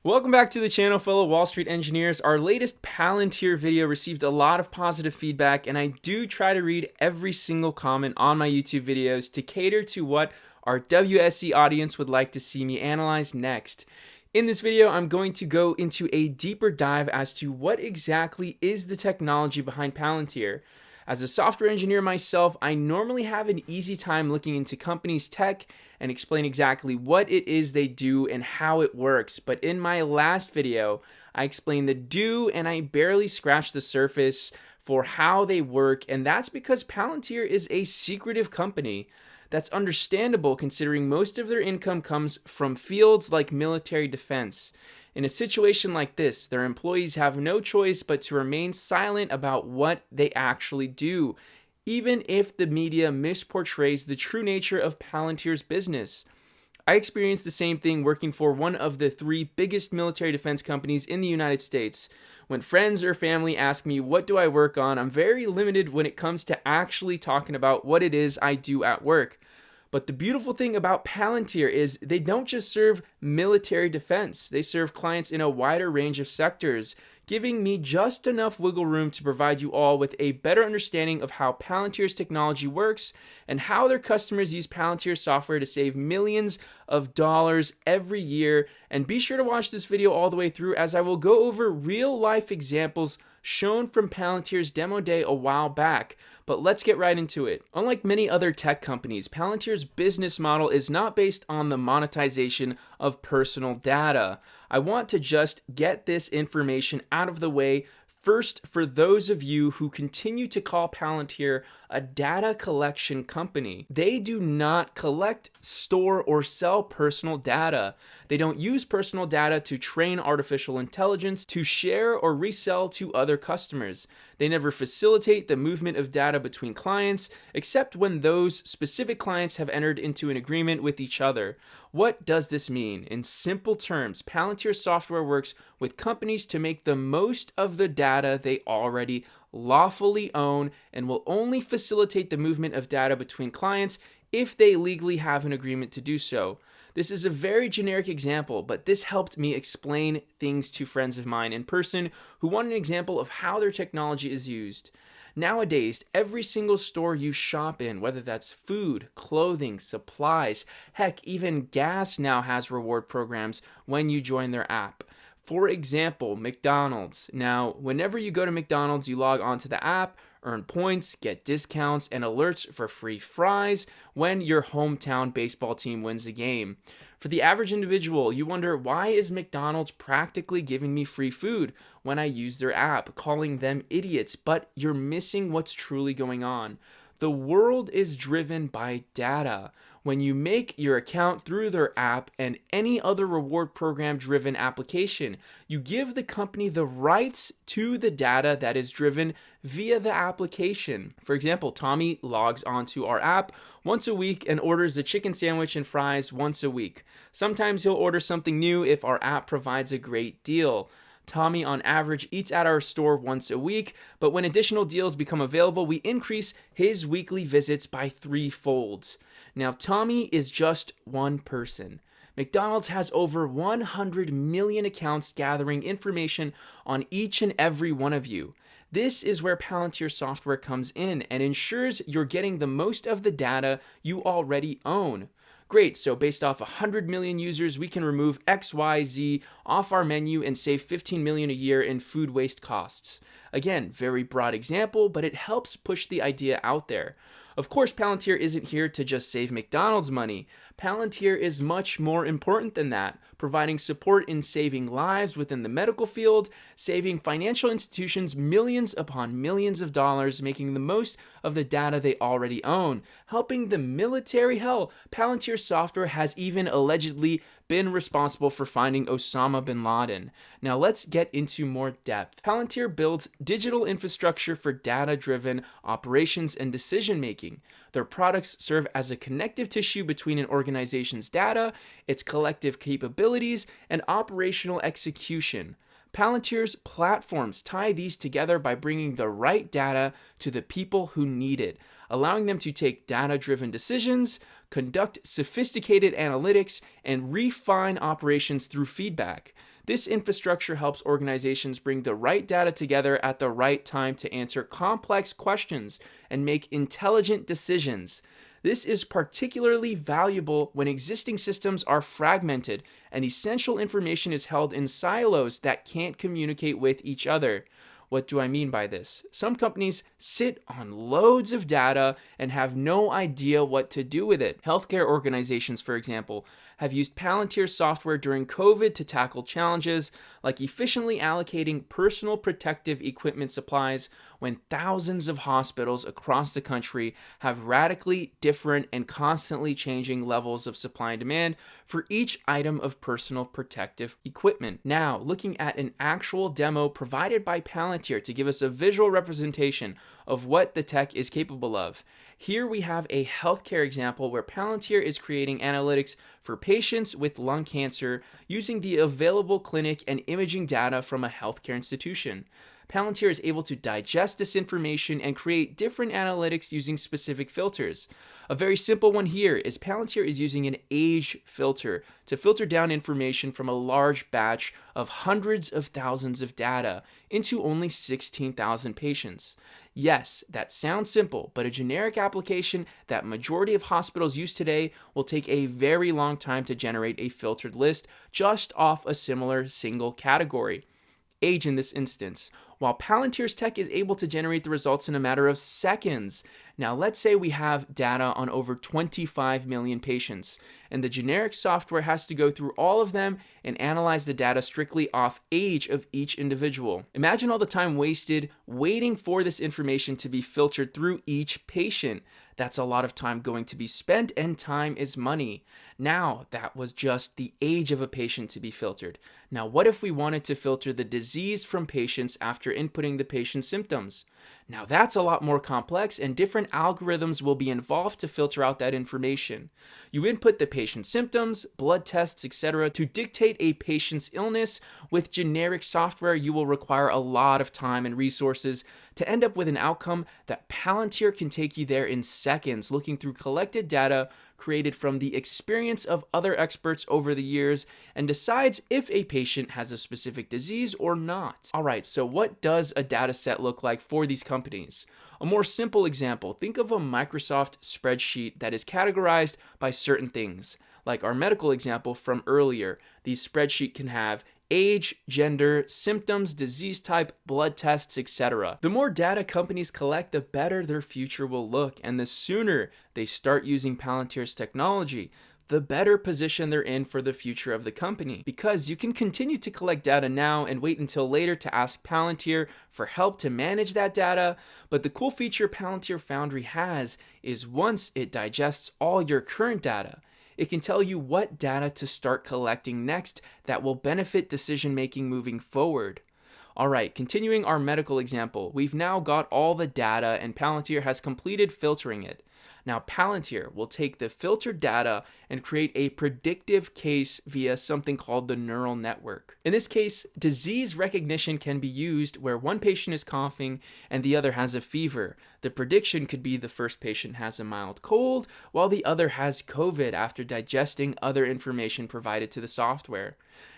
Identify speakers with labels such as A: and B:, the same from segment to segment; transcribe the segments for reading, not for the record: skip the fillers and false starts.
A: Welcome back to the channel, fellow Wall Street engineers. Our latest Palantir video received a lot of positive feedback, and I do try to read every single comment on my YouTube videos to cater to what our WSE audience would like to see me analyze next. In this video, I'm going to go into a deeper dive as to what exactly is the technology behind Palantir. As a software engineer myself, I normally have an easy time looking into companies' tech and explain exactly what it is they do and how it works. But in my last video, I explained the do and I barely scratched the surface for how they work, and that's because Palantir is a secretive company. That's understandable considering most of their income comes from fields like military defense. In a situation like this, their employees have no choice but to remain silent about what they actually do, even if the media misportrays the true nature of Palantir's business. I experienced the same thing working for one of the three biggest military defense companies in the United States. When friends or family ask me what do I work on, I'm very limited when it comes to actually talking about what it is I do at work. But the beautiful thing about Palantir is they don't just serve military defense. They serve clients in a wider range of sectors, giving me just enough wiggle room to provide you all with a better understanding of how Palantir's technology works and how their customers use Palantir software to save millions of dollars every year. And be sure to watch this video all the way through, as I will go over real life examples shown from Palantir's demo day a while back. But let's get right into it. Unlike many other tech companies, Palantir's business model is not based on the monetization of personal data. I want to just get this information out of the way first for those of you who continue to call Palantir a data collection company. They do not collect, store, or sell personal data. They don't use personal data to train artificial intelligence to share or resell to other customers. They never facilitate the movement of data between clients, except when those specific clients have entered into an agreement with each other. What does this mean? In simple terms, Palantir software works with companies to make the most of the data they already lawfully own and will only facilitate the movement of data between clients if they legally have an agreement to do so. This is a very generic example, but this helped me explain things to friends of mine in person who want an example of how their technology is used. Nowadays, every single store you shop in, whether that's food, clothing, supplies, heck, even gas now has reward programs when you join their app. For example, McDonald's. Now, whenever you go to McDonald's, you log onto the app, earn points, get discounts, and alerts for free fries when your hometown baseball team wins a game. For the average individual, you wonder, why is McDonald's practically giving me free food when I use their app, calling them idiots? But you're missing what's truly going on. The world is driven by data. When you make your account through their app and any other reward program driven application, you give the company the rights to the data that is driven via the application. For example, Tommy logs onto our app once a week and orders a chicken sandwich and fries once a week. Sometimes he'll order something new if our app provides a great deal. Tommy, on average, eats at our store once a week, but when additional deals become available, we increase his weekly visits by threefold. Now, Tommy is just one person. McDonald's has over 100 million accounts gathering information on each and every one of you. This is where Palantir software comes in and ensures you're getting the most of the data you already own. Great, so based off 100 million users, we can remove XYZ off our menu and save 15 million a year in food waste costs. Again, very broad example, but it helps push the idea out there. Of course, Palantir isn't here to just save McDonald's money. Palantir is much more important than that, providing support in saving lives within the medical field, saving financial institutions millions upon millions of dollars, making the most of the data they already own, helping the military. Hell, Palantir software has even allegedly been responsible for finding Osama bin Laden. Now let's get into more depth. Palantir builds digital infrastructure for data-driven operations and decision-making. Their products serve as a connective tissue between an organization's data, its collective capabilities, and operational execution. Palantir's platforms tie these together by bringing the right data to the people who need it, allowing them to take data-driven decisions, conduct sophisticated analytics, and refine operations through feedback. This infrastructure helps organizations bring the right data together at the right time to answer complex questions and make intelligent decisions. This is particularly valuable when existing systems are fragmented and essential information is held in silos that can't communicate with each other. What do I mean by this? Some companies sit on loads of data and have no idea what to do with it. Healthcare organizations, for example, have used Palantir software during COVID to tackle challenges like efficiently allocating personal protective equipment supplies when thousands of hospitals across the country have radically different and constantly changing levels of supply and demand for each item of personal protective equipment. Now, looking at an actual demo provided by Palantir to give us a visual representation of what the tech is capable of. Here we have a healthcare example where Palantir is creating analytics for patients with lung cancer using the available clinic and imaging data from a healthcare institution. Palantir is able to digest this information and create different analytics using specific filters. A very simple one here is Palantir is using an age filter to filter down information from a large batch of hundreds of thousands of data into only 16,000 patients. Yes, that sounds simple, but a generic application that majority of hospitals use today will take a very long time to generate a filtered list just off a similar single category. Age in this instance, while Palantir's tech is able to generate the results in a matter of seconds. Now, let's say we have data on over 25 million patients, and the generic software has to go through all of them and analyze the data strictly off age of each individual. Imagine all the time wasted waiting for this information to be filtered through each patient. That's a lot of time going to be spent, and time is money. Now, that was just the age of a patient to be filtered. Now, what if we wanted to filter the disease from patients after inputting the patient's symptoms? Now, that's a lot more complex, and different algorithms will be involved to filter out that information. You input the patient's symptoms, blood tests, etc. to dictate a patient's illness. With generic software, you will require a lot of time and resources to end up with an outcome that Palantir can take you there in seconds, looking through collected data created from the experience of other experts over the years and decides if a patient has a specific disease or not. All right, so what does a data set look like for these companies? A more simple example, think of a Microsoft spreadsheet that is categorized by certain things. Like our medical example from earlier, the spreadsheet can have age, gender, symptoms, disease type, blood tests, etc. The more data companies collect, the better their future will look, and the sooner they start using Palantir's technology, the better position they're in for the future of the company. Because you can continue to collect data now and wait until later to ask Palantir for help to manage that data, but the cool feature Palantir Foundry has is once it digests all your current data, it can tell you what data to start collecting next that will benefit decision making moving forward. All right, continuing our medical example, we've now got all the data and Palantir has completed filtering it. Now, Palantir will take the filtered data and create a predictive case via something called the neural network. In this case, disease recognition can be used where one patient is coughing and the other has a fever. The prediction could be the first patient has a mild cold, while the other has COVID after digesting other information provided to the software.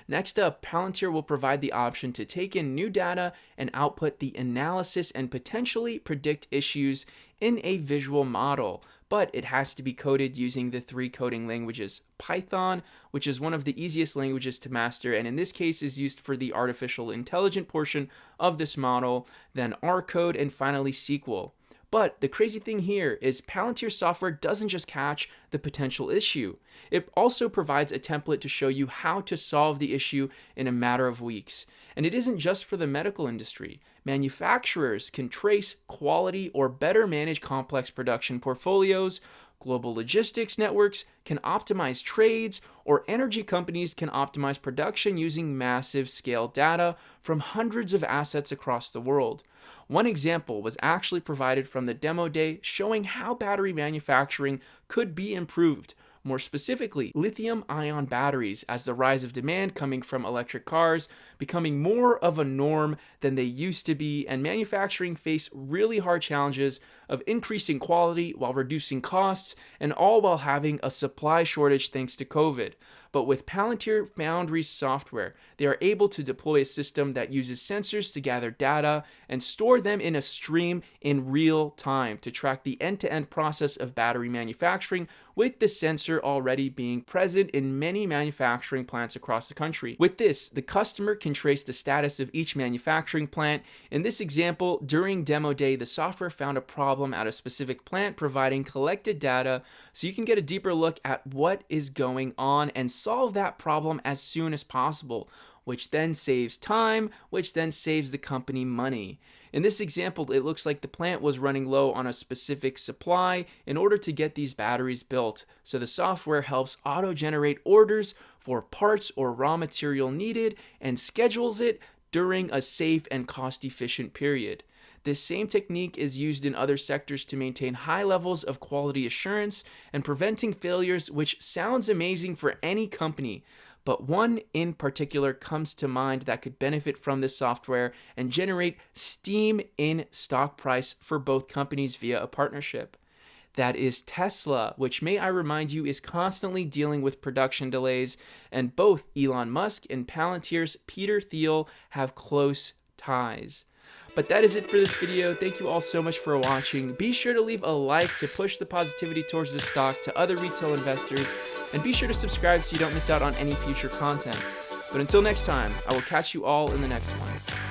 A: Next up, Palantir will provide the option to take in new data and output the analysis and potentially predict issues in a visual model, but it has to be coded using the 3 coding languages. Python, which is one of the easiest languages to master, and in this case is used for the artificial intelligence portion of this model, then R code, and finally SQL. But the crazy thing here is Palantir software doesn't just catch the potential issue. It also provides a template to show you how to solve the issue in a matter of weeks. And it isn't just for the medical industry. Manufacturers can trace quality or better manage complex production portfolios. Global logistics networks can optimize trades, or energy companies can optimize production using massive scale data from hundreds of assets across the world. One example was actually provided from the demo day showing how battery manufacturing could be improved. More specifically, lithium-ion batteries, as the rise of demand coming from electric cars becoming more of a norm than they used to be, and manufacturing face really hard challenges of increasing quality while reducing costs, and all while having a supply shortage thanks to COVID. But with Palantir Foundry software, they are able to deploy a system that uses sensors to gather data and store them in a stream in real time to track the end-to-end process of battery manufacturing, with the sensor already being present in many manufacturing plants across the country. With this, the customer can trace the status of each manufacturing plant. In this example, during demo day, the software found a problem at a specific plant, providing collected data so you can get a deeper look at what is going on and solve that problem as soon as possible, which then saves time, which then saves the company money. In this example, it looks like the plant was running low on a specific supply in order to get these batteries built. So the software helps auto-generate orders for parts or raw material needed and schedules it during a safe and cost-efficient period. This same technique is used in other sectors to maintain high levels of quality assurance and preventing failures, which sounds amazing for any company. But one in particular comes to mind that could benefit from this software and generate steam in stock price for both companies via a partnership. That is Tesla, which, may I remind you, is constantly dealing with production delays, and both Elon Musk and Palantir's Peter Thiel have close ties. But that is it for this video. Thank you all so much for watching. Be sure to leave a like to push the positivity towards the stock to other retail investors, and be sure to subscribe so you don't miss out on any future content. But until next time, I will catch you all in the next one.